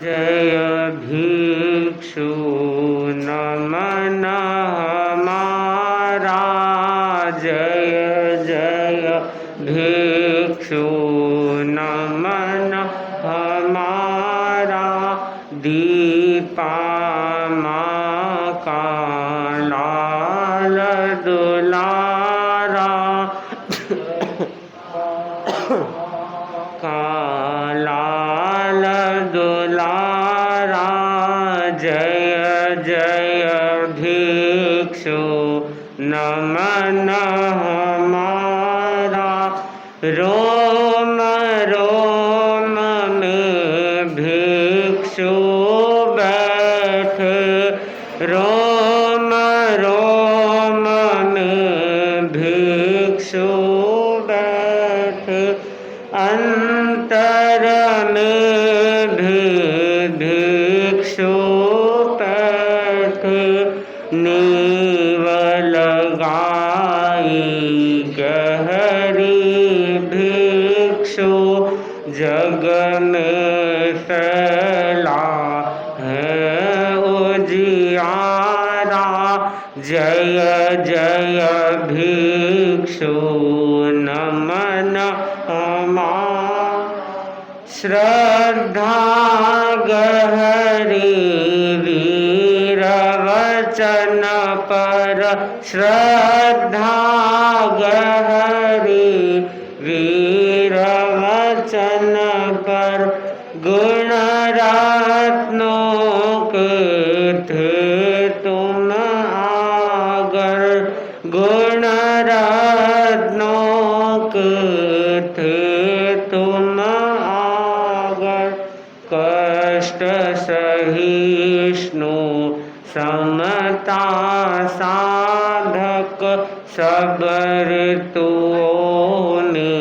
जय भिक्षु नमन हमारा, जय जय भिक्षु नमन हमारा, दीपामा का लाल दुलारा लाल दुलारा, जय जय भिक्षु नमन हमारा, रोम रोम में भिक्षु बैठ, रोम रोम में भिक्षु बैठ, अंतर में भिक्षु पैठ, नीव लगाई गहरी भिक्षु, जग में फैला है उजियारा, जय जय भिक्षु नमन हमारा, श्रद्धा गहरी वीर वचन पर, श्रद्धा गहरी वीर वचन पर, गुण रत्नों के थे तुम आगर, गुण रत्नों के थे तुम आगर, कष्ट सहिष्णु समता साधक, सब ऋतुओं ने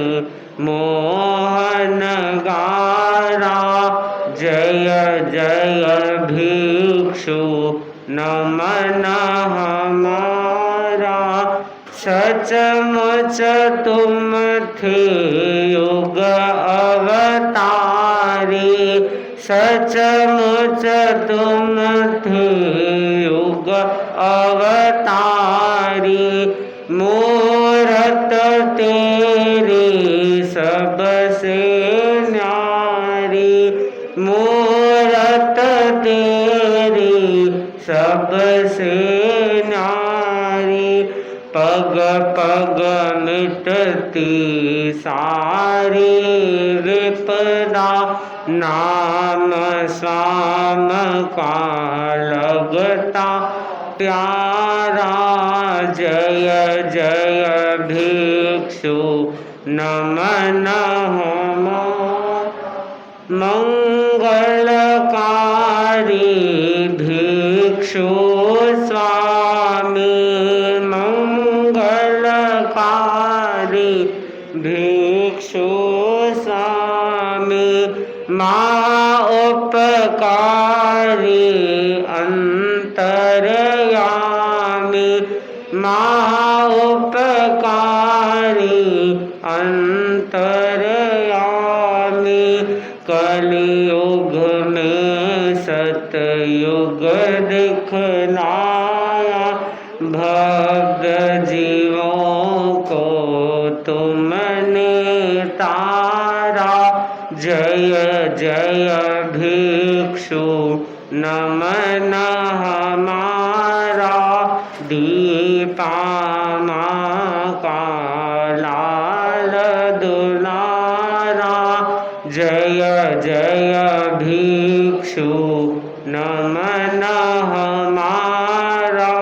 मोहन गारा, जय जय भिक्षु नमन हमारा, सचमुच तुम थे युग अवतारी, सचमुच तुम थे युग अवतारी, मूरत तेरी सबसे न्यारी, मूरत तेरी सबसे न्यारी, पग पग मिटती सारी विपदा, नाम स्वाम का लगता प्यारा, जय जय भिक्षु नमन हमारा, मंगलकारी भिक्षु स्वामी, मंगलकारी भिक्षु स्वामी, माँ उपकारी अंतर्यामी, माँ उपकारी अंतर्यामी, कलयुग में सतयुग दिखलाया, भक्त जीवों को तुमने तारा, जय जय भिक्षु नमन हमारा, दीपामा का लाल दुलारा, जय जय भिक्षु नमन हमारा।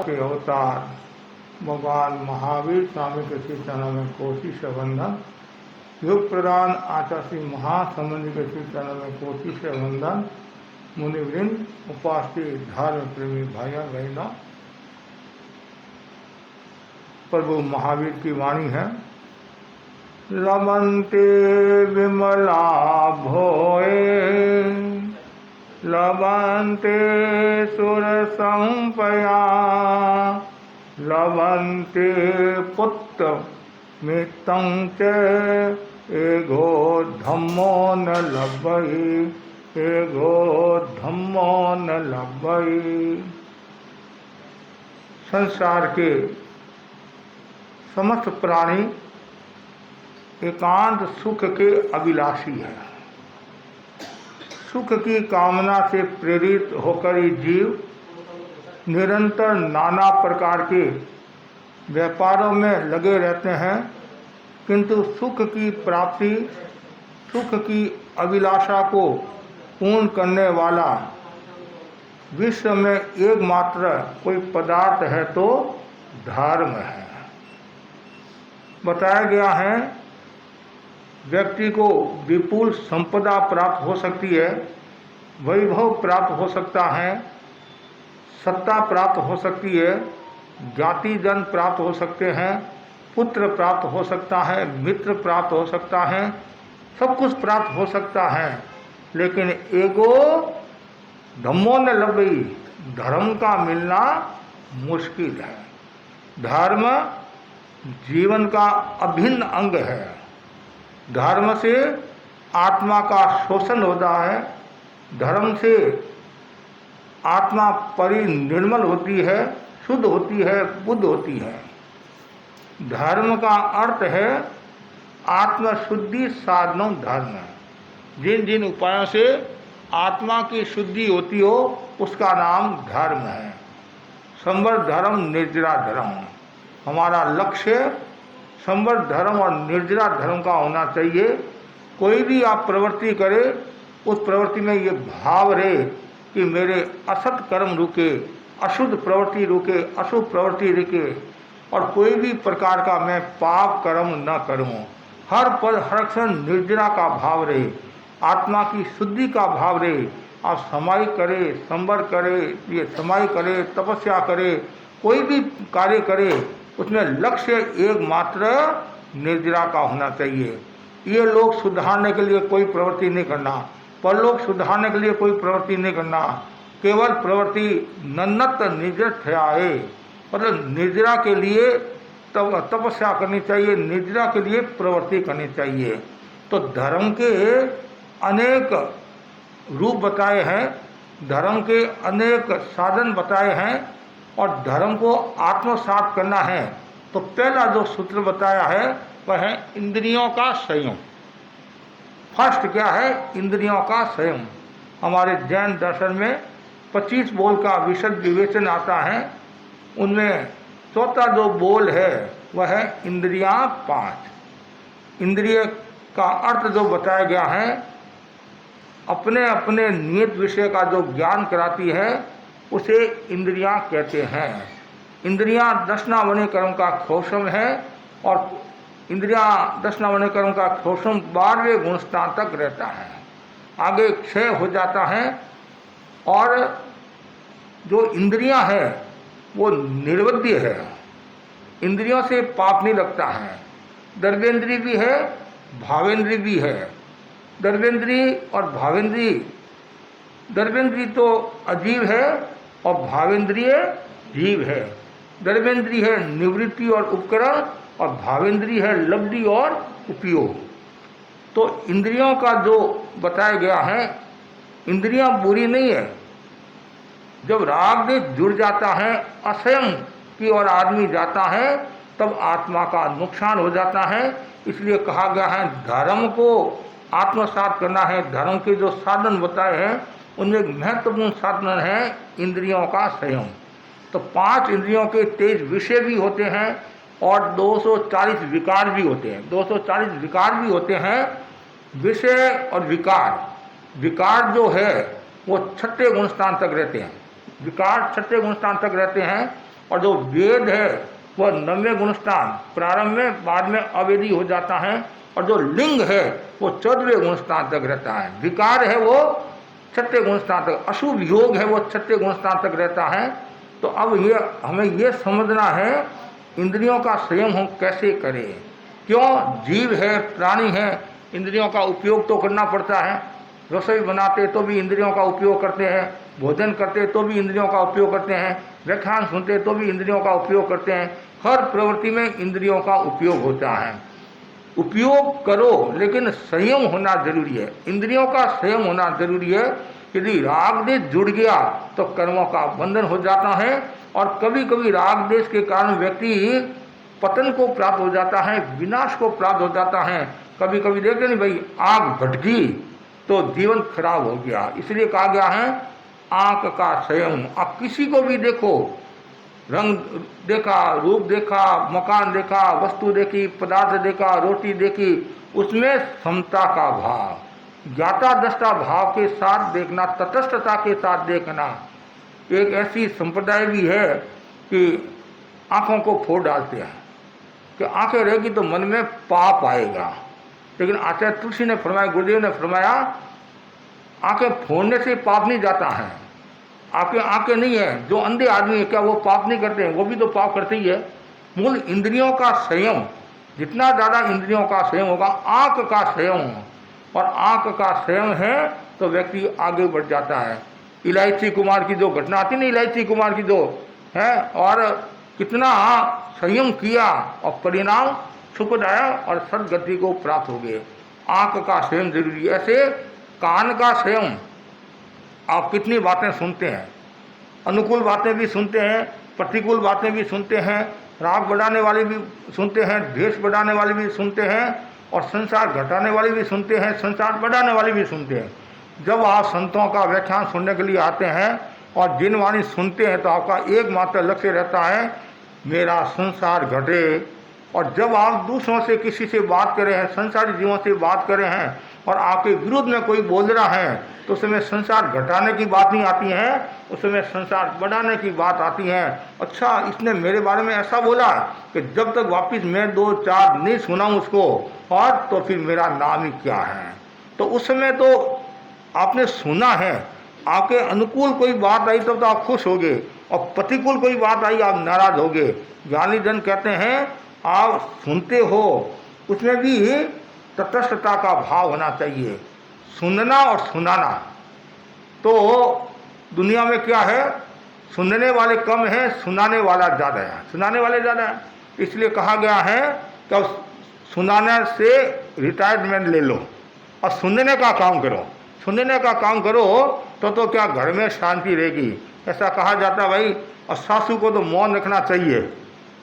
के अवतार भगवान महावीर स्वामी के श्री चरणों में कोटि से वंदन, योग प्रदान आचार्य महासमुनि के श्री चरणों में कोटि से वंदन, मुनिवृंद उपास्थित धर्म प्रेमी भाइयों बहनों, प्रभु महावीर की वाणी है, लवंते विमला भोए, लवंते सुर संपया, लवंते पुत्र मितं च एगो धम्मो न लभ्यते, एगो धम्मो न लभई। संसार के समस्त प्राणी एकांत सुख के अभिलाषी है। सुख की कामना से प्रेरित होकर ही जीव निरंतर नाना प्रकार के व्यापारों में लगे रहते हैं, किंतु सुख की प्राप्ति, सुख की अभिलाषा को पूर्ण करने वाला विश्व में एकमात्र कोई पदार्थ है तो धर्म है। बताया गया है व्यक्ति को विपुल संपदा प्राप्त हो सकती है, वैभव प्राप्त हो सकता है, सत्ता प्राप्त हो सकती है, जाति जन प्राप्त हो सकते हैं, पुत्र प्राप्त हो सकता है, मित्र प्राप्त हो सकता है, सब कुछ प्राप्त हो सकता है, लेकिन एगो धम्मो न लभई, धर्म का मिलना मुश्किल है। धर्म जीवन का अभिन्न अंग है। धर्म से आत्मा का शोषण होता है, धर्म से आत्मा परिनिर्मल होती है, शुद्ध होती है, बुद्ध होती है। धर्म का अर्थ है आत्मशुद्धि साधनों धर्म। जिन जिन उपायों से आत्मा की शुद्धि होती हो उसका नाम धर्म है। संवर धर्म, निर्जरा धर्म। हमारा लक्ष्य संवर धर्म और निर्जरा धर्म का होना चाहिए। कोई भी आप प्रवृत्ति करे, उस प्रवृत्ति में ये भाव रहे कि मेरे असत कर्म रुके, अशुद्ध प्रवृत्ति रुके, अशुभ प्रवृत्ति रुके, और कोई भी प्रकार का मैं पाप कर्म न करूं। हर पल हर क्षण निर्जरा का भाव रहे, आत्मा की शुद्धि का भाव रहे। आप समाई करे, संवर करे, ये समाई करे, तपस्या करे, कोई भी कार्य करे, उसमें लक्ष्य एकमात्र निर्जरा का होना चाहिए। ये लोग सुधारने के लिए कोई प्रवृत्ति नहीं करना, परलोक सुधारने के लिए कोई प्रवृत्ति नहीं करना, केवल प्रवृत्ति नन्नत निर्जर ठहराए, मतलब निर्जरा के लिए तपस्या करनी चाहिए, निर्जरा के लिए प्रवृत्ति करनी चाहिए। तो धर्म के अनेक रूप बताए हैं, धर्म के अनेक साधन बताए हैं, और धर्म को आत्मसात करना है तो पहला जो सूत्र बताया है वह है इंद्रियों का संयम। फर्स्ट क्या है? इंद्रियों का संयम। हमारे जैन दर्शन में 25 बोल का विशद विवेचन आता है, उनमें चौथा जो बोल है वह है इंद्रियां 5। इंद्रिय का अर्थ जो बताया गया है, अपने अपने नियत विषय का जो ज्ञान कराती है उसे इंद्रियां कहते हैं। इंद्रियां दशनावने कर्म का खोशम है, और इंद्रियां दशनावने कर्म का खोशम 12वें गुणस्थान तक रहता है, आगे क्षय हो जाता है। और जो इंद्रियां है वो निर्वध्य है, इंद्रियों से पाप नहीं लगता है। दर्वेंद्री भी है, भावेंद्री भी है। दर्वेंद्री और भावेंद्री, दर्वेंद्री तो अजीव है और भावेंद्रिय जीव है। दर्वेंद्री है निवृत्ति और उपकरण, और भावेंद्री है लब्धि और उपयोग। तो इंद्रियों का जो बताया गया है, इंद्रियां बुरी नहीं है। जब राग देश जुड़ जाता है, असंयम की ओर आदमी जाता है, तब आत्मा का नुकसान हो जाता है। इसलिए कहा गया है धर्म को आत्मसात करना है। धर्म के जो साधन बताए हैं उनमें एक महत्वपूर्ण साधन है इंद्रियों का संयम। तो 5 इंद्रियों के 23 विषय भी होते हैं और 240 विकार भी होते हैं। 240 विकार भी होते हैं। विषय और विकार जो है वो 6ठे गुणस्थान तक रहते हैं। विकार 6ठे गुणस्थान तक रहते हैं, और जो वेद है वह 9वें गुणस्थान प्रारंभ में, बाद में अवेदी हो जाता है, और जो लिंग है वो 14वें गुणस्थान तक रहता है। विकार है वो 6ठे गुणस्थान तक, अशुभ योग है वो 6ठे गुणस्थान तक रहता है। तो अब ये हमें ये समझना है इंद्रियों का संयम हम कैसे करें। क्यों? जीव है, प्राणी है, इंद्रियों का उपयोग तो करना पड़ता है। रसोई बनाते तो भी इंद्रियों का उपयोग करते हैं, भोजन करते तो भी इंद्रियों का उपयोग करते हैं, व्याख्यान सुनते तो भी इंद्रियों का उपयोग करते हैं। हर प्रवृत्ति में इंद्रियों का उपयोग होता है। उपयोग करो, लेकिन संयम होना जरूरी है, इंद्रियों का संयम होना जरूरी है। यदि राग देश जुड़ गया तो कर्मों का बंधन हो जाता है, और कभी कभी राग देश के कारण व्यक्ति पतन को प्राप्त हो जाता है, विनाश को प्राप्त हो जाता है। कभी कभी देखते नहीं भाई, आग भटकी तो जीवन खराब हो गया। इसलिए कहा गया है आंख का संयम। आप किसी को भी देखो, रंग देखा, रूप देखा, मकान देखा, वस्तु देखी, पदार्थ देखा, रोटी देखी, उसमें समता का भाव, ज्ञाता दृष्टा भाव के साथ देखना, तटस्थता के साथ देखना। एक ऐसी संप्रदाय भी है कि आंखों को फोड़ डालते हैं कि आंखें रहेगी तो मन में पाप आएगा, लेकिन आचार्य तुलसी ने फरमाया, गुरुदेव ने फरमाया, आंखें फोड़ने से पाप नहीं जाता है। आपके आंखें नहीं है, जो अंधे आदमी है क्या वो पाप नहीं करते हैं? वो भी तो पाप करते ही है। मूल इंद्रियों का संयम, जितना ज़्यादा इंद्रियों का संयम होगा, आंख का संयम, और आंख का संयम है तो व्यक्ति आगे बढ़ जाता है। इलायची कुमार की जो घटना आती नहीं, इलायची कुमार की जो है, और कितना संयम किया और परिणाम सुखद आया और सदगति को प्राप्त हो गए। आंख का संयम जरूरी है। ऐसे कान का संयम, आप कितनी बातें सुनते हैं, अनुकूल बातें भी सुनते हैं, प्रतिकूल बातें भी सुनते हैं, राग बढ़ाने वाले भी सुनते हैं, द्वेष बढ़ाने वाले भी सुनते हैं, और संसार घटाने वाले भी सुनते हैं, संसार बढ़ाने वाले भी सुनते हैं। जब आप संतों का व्याख्यान सुनने के लिए आते हैं और जिन वाणी सुनते हैं तो आपका एकमात्र लक्ष्य रहता है मेरा संसार घटे। और जब आप दूसरों से किसी से बात कर रहे हैं, संसारी जीवों से बात कर रहे हैं, और आपके विरुद्ध में कोई बोल रहा है, तो उसमें संसार घटाने की बात नहीं आती है, उसमें संसार बढ़ाने की बात आती है। अच्छा, इसने मेरे बारे में ऐसा बोला कि जब तक वापस मैं 2-4 नहीं सुनाऊं उसको, और तो फिर मेरा नाम ही क्या है। तो उस समय तो आपने सुना है, आपके अनुकूल कोई बात आई तब तो आप खुश हो गए, और प्रतिकूल कोई बात आई आप नाराज हो गए। ज्ञानी जन कहते हैं आप सुनते हो, उसमें भी तटस्थता का भाव होना चाहिए। सुनना और सुनाना, तो दुनिया में क्या है, सुनने वाले कम हैं, सुनाने वाला ज़्यादा है, सुनाने वाले ज़्यादा है। इसलिए कहा गया है कि सुनाने से रिटायरमेंट ले लो और सुनने का काम करो। सुनने का काम करो तो क्या घर में शांति रहेगी। ऐसा कहा जाता भाई, और सासू को तो मौन रखना चाहिए,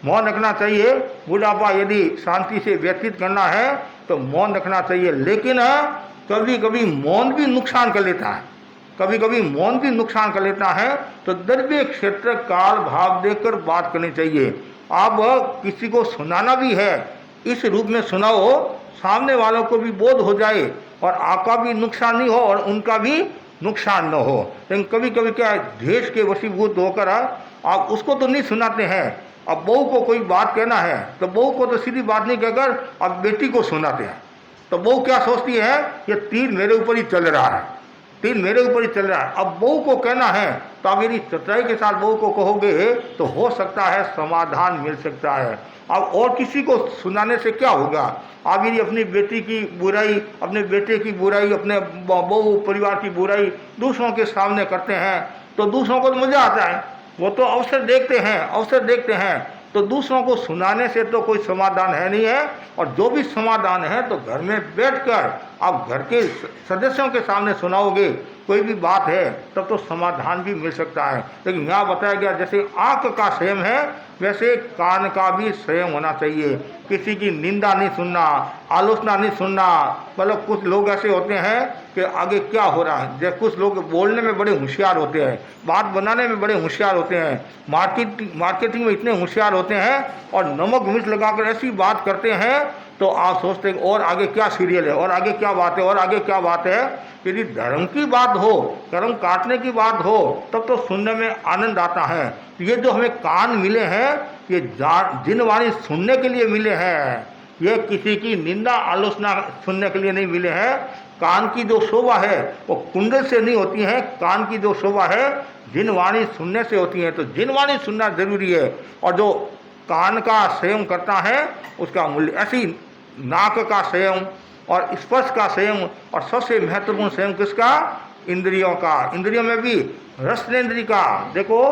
मौन रखना चाहिए। बुढ़ापा यदि शांति से व्यतीत करना है तो मौन रखना चाहिए, लेकिन कभी कभी मौन भी नुकसान कर लेता है, कभी कभी मौन भी नुकसान कर लेता है। तो द्रव्य क्षेत्र काल भाव देखकर बात करनी चाहिए। आप किसी को सुनाना भी है, इस रूप में सुनाओ सामने वालों को भी बोध हो जाए और आपका भी नुकसान नहीं हो और उनका भी नुकसान न हो। लेकिन कभी कभी क्या है, द्वेष के वशीभूत होकर आप उसको तो नहीं सुनाते हैं। अब बहू को कोई बात कहना है तो बहू को तो सीधी बात नहीं कहकर अब बेटी को सुनाते हैं। तो बहू क्या सोचती है, ये तीर मेरे ऊपर ही चल रहा है, तीर मेरे ऊपर ही चल रहा है। अब बहू को कहना है तो आप यदि चतुराई के साथ बहू को कहोगे तो हो सकता है समाधान मिल सकता है। अब और किसी को सुनाने से क्या होगा। आप यदि अपनी बेटी की बुराई, अपने बेटे की बुराई, अपने बहू परिवार की बुराई दूसरों के सामने करते हैं तो दूसरों को तो मजा आता है, वो तो अवसर देखते हैं, अवसर देखते हैं। तो दूसरों को सुनाने से तो कोई समाधान है नहीं है, और जो भी समाधान है तो घर में बैठकर आप घर के सदस्यों के सामने सुनाओगे कोई भी बात है तब तो समाधान भी मिल सकता है। लेकिन यहाँ बताया गया जैसे आंख का संयम है वैसे कान का भी संयम होना चाहिए। किसी की निंदा नहीं सुनना, आलोचना नहीं सुनना। मतलब कुछ लोग ऐसे होते हैं कि आगे क्या हो रहा है, जैसे कुछ लोग बोलने में बड़े होशियार होते हैं, बात बनाने में बड़े होशियार होते हैं, मार्केटिंग में इतने होशियार होते हैं, और नमक मिर्च लगाकर ऐसी बात करते हैं तो आप सोचते हैं और आगे क्या सीरियल है, और आगे क्या बात है, और आगे क्या बात है। यदि धर्म की बात हो, कर्म काटने की बात हो, तब तो सुनने में आनंद आता है। ये जो हमें कान मिले हैं ये जिन वाणी सुनने के लिए मिले हैं, ये किसी की निंदा आलोचना सुनने के लिए नहीं मिले हैं। कान की जो शोभा है वो कुंडल से नहीं होती है, कान की जो शोभा है जिन वाणी सुनने से होती है। तो जिन वाणी सुनना जरूरी है, और जो कान का संयम करता है उसका मूल्य। ऐसी नाक का संयम और स्पर्श का संयम, और सबसे महत्वपूर्ण संयम किसका, इंद्रियों का। इंद्रियों में भी रसनेन्द्रिय का, देखो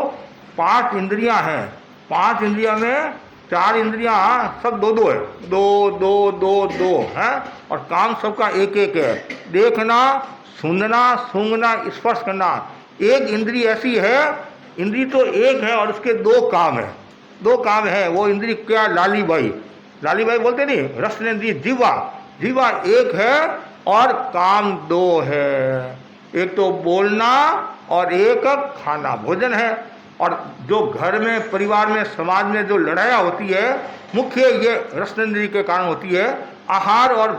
5 इंद्रियां हैं, 5 इंद्रियों में चार इंद्रियां सब दो दो है, दो दो दो दो है, और काम सबका एक एक है। देखना, सुनना, सूंघना, स्पर्श करना। एक इंद्री ऐसी है, इंद्री तो एक है और उसके दो काम है, दो काम है। वो इंद्री क्या? लाली बाई, लाली बाई बोलते नहीं, रसनेन्द्रिय जीवा, जीवा एक है और काम दो है। एक तो बोलना और एक खाना, भोजन है। और जो घर में, परिवार में, समाज में जो लड़ाइयाँ होती है, मुख्य ये रसनेन्द्रिय के कारण होती है। आहार और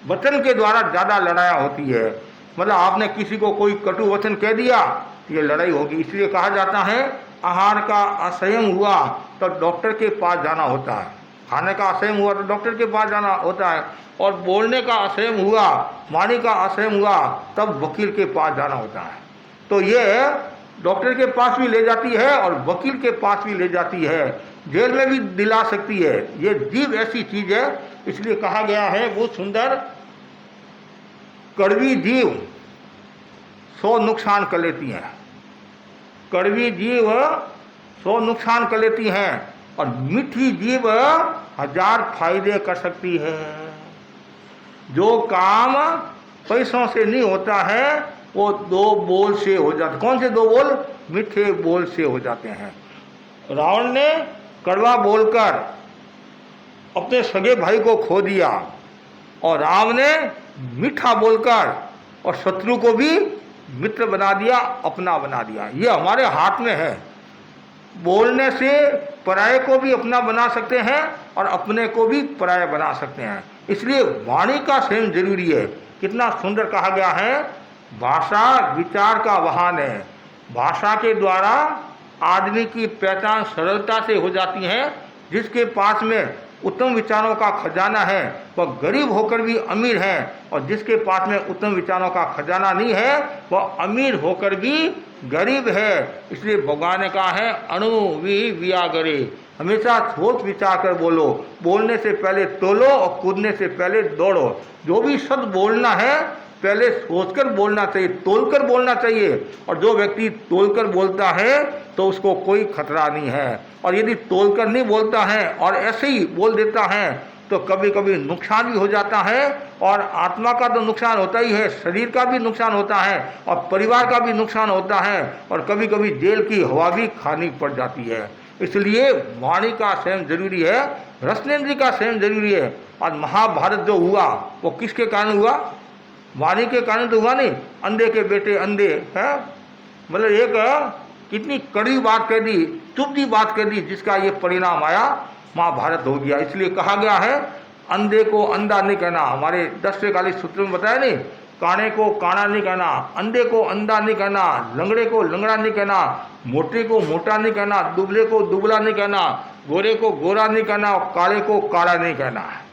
वचन के द्वारा ज़्यादा लड़ाइयाँ होती है। मतलब आपने किसी को कोई कटु वचन कह दिया, ये लड़ाई होगी। इसलिए कहा जाता है आहार का असंयम हुआ तो डॉक्टर के पास जाना होता है, खाने का असंयम हुआ तो डॉक्टर के पास जाना होता है, और बोलने का असंयम हुआ, वाणी का असंयम हुआ तब वकील के पास जाना होता है। तो ये डॉक्टर के पास भी ले जाती है और वकील के पास भी ले जाती है, जेल में भी दिला सकती है। ये जीव ऐसी चीज है, इसलिए कहा गया है वो सुंदर, कड़वी जीव 100 नुकसान कर लेती हैं, कड़वी जीव 100 नुकसान कर लेती हैं, और मीठी जीव 1000 फायदे कर सकती है। जो काम पैसों से नहीं होता है वो दो बोल से हो जाता। कौन से दो बोल? मीठे बोल से हो जाते हैं। रावण ने कड़वा बोलकर अपने सगे भाई को खो दिया, और राम ने मीठा बोलकर और शत्रु को भी मित्र बना दिया, अपना बना दिया। ये हमारे हाथ में है। बोलने से पराये को भी अपना बना सकते हैं और अपने को भी पराया बना सकते हैं। इसलिए वाणी का संयम जरूरी है। कितना सुंदर कहा गया है, भाषा विचार का वाहन है। भाषा के द्वारा आदमी की पहचान सरलता से हो जाती है। जिसके पास में उत्तम विचारों का खजाना है वह गरीब होकर भी अमीर है, और जिसके पास में उत्तम विचारों का खजाना नहीं है वह अमीर होकर भी गरीब है। इसलिए भगवान ने कहा है अणु वियागरे, हमेशा सोच विचार कर बोलो। बोलने से पहले तोलो और कूदने से पहले दौड़ो। जो भी शब्द बोलना है पहले सोचकर बोलना चाहिए, तोलकर बोलना चाहिए। और जो व्यक्ति तोलकर बोलता है तो उसको कोई खतरा नहीं है, और यदि तोलकर नहीं बोलता है और ऐसे ही बोल देता है तो कभी कभी नुकसान भी हो जाता है। और आत्मा का तो नुकसान होता ही है, शरीर का भी नुकसान होता है, और परिवार का भी नुकसान होता है, और कभी कभी जेल की हवा भी खानी पड़ जाती है। इसलिए वाणी का संयम जरूरी है, रसनेन्द्रिय का संयम जरूरी है। और महाभारत जो हुआ वो किसके कारण हुआ? वाणी के कारण तो हुआ नहीं। अंधे के बेटे अंधे है, मतलब एक कितनी कड़ी बात कह दी, चुभती बात कह दी, जिसका ये परिणाम आया, महाभारत हो गया। इसलिए कहा गया है अंधे को अंधा नहीं कहना। हमारे 10 सूत्र में बताया नहीं, काणे को काना नहीं कहना, अंधे को अंधा नहीं कहना, लंगड़े को लंगड़ा नहीं कहना, मोटे को मोटा नहीं कहना, दुबले को दुबला नहीं कहना, गोरे को गोरा नहीं कहना, और काले को काला नहीं कहना है।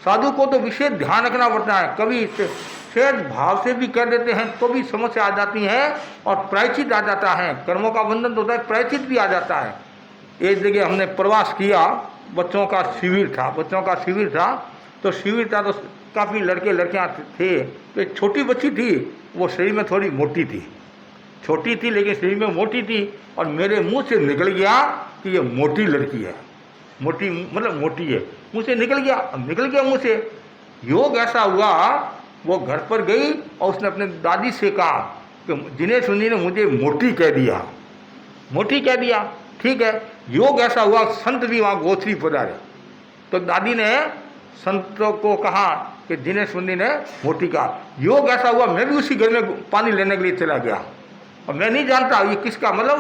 साधु को तो विशेष ध्यान रखना पड़ता है। कभी सहज भाव से भी कर देते हैं तो भी समस्या आ जाती है, और प्रायश्चित आ जाता है। कर्मों का बंधन तो होता है, प्रायश्चित भी आ जाता है। एक जगह हमने प्रवास किया, बच्चों का शिविर था, तो शिविर था तो काफ़ी लड़के लड़कियां थे। तो एक छोटी बच्ची थी, वो शरीर में थोड़ी मोटी थी, छोटी थी लेकिन शरीर में मोटी थी, और मेरे मुंह से निकल गया कि ये मोटी लड़की है, मोटी मतलब मोटी है, मुंह से निकल गया मुंह से। योग ऐसा हुआ, वो घर पर गई और उसने अपने दादी से कहा कि जिन्हें सुनी ने मुझे मोटी कह दिया। ठीक है, योग ऐसा हुआ, संत भी वहाँ गोत्री पधारे, तो दादी ने संतों को कहा कि जिन्हें सुनी ने मोटी कहा। योग ऐसा हुआ, मैं भी उसी घर में पानी लेने के लिए चला गया, और मैं नहीं जानता ये किसका, मतलब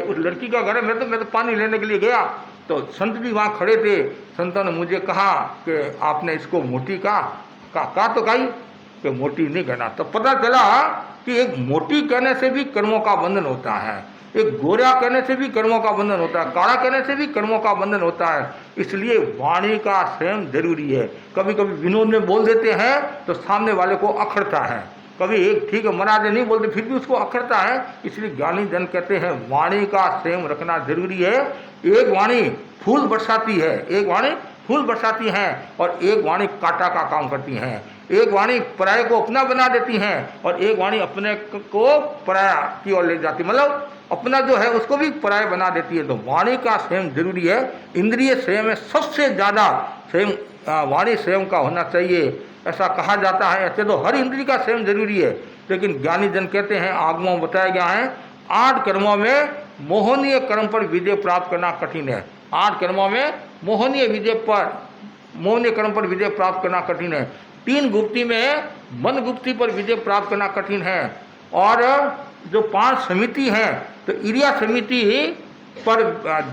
उस लड़की का घर है। मैं तो पानी लेने के लिए गया, तो संत भी वहाँ खड़े थे। संतों ने मुझे कहा कि आपने इसको मोटी कहा तो कही कि मोटी नहीं कहना। तो पता चला कि एक मोटी कहने से भी कर्मों का बंधन होता है, एक गोरा कहने से भी कर्मों का बंधन होता है, काला कहने से भी कर्मों का बंधन होता है। इसलिए वाणी का संयम जरूरी है। कभी कभी विनोद में बोल देते हैं तो सामने वाले को अखड़ता है, कभी एक ठीक है महाराज नहीं बोलते फिर भी उसको अखड़ता है। इसलिए ज्ञानी जन कहते हैं वाणी का संयम रखना जरूरी है। एक वाणी फूल बरसाती है, एक वाणी फूल बरसाती हैं और एक वाणी कांटा का काम करती हैं। एक वाणी पराये को अपना बना देती हैं और एक वाणी अपने को पराया की ओर ले जाती, मतलब अपना जो है उसको भी पराया बना देती है। तो वाणी का संयम जरूरी है। इंद्रिय संयम में सबसे ज़्यादा संयम वाणी संयम का होना चाहिए, ऐसा कहा जाता है। ऐसे तो हर इंद्रिय का संयम जरूरी है, लेकिन ज्ञानी जन कहते हैं, आगमों में बताया गया है, 8 कर्मों में मोहनीय कर्म पर विजय प्राप्त करना कठिन है। 8 कर्मों में मोहनीय कर्म पर विजय प्राप्त करना कठिन है। 3 गुप्ती में मन गुप्ती पर विजय प्राप्त करना कठिन है। और जो 5 समिति हैं तो इरिया समिति पर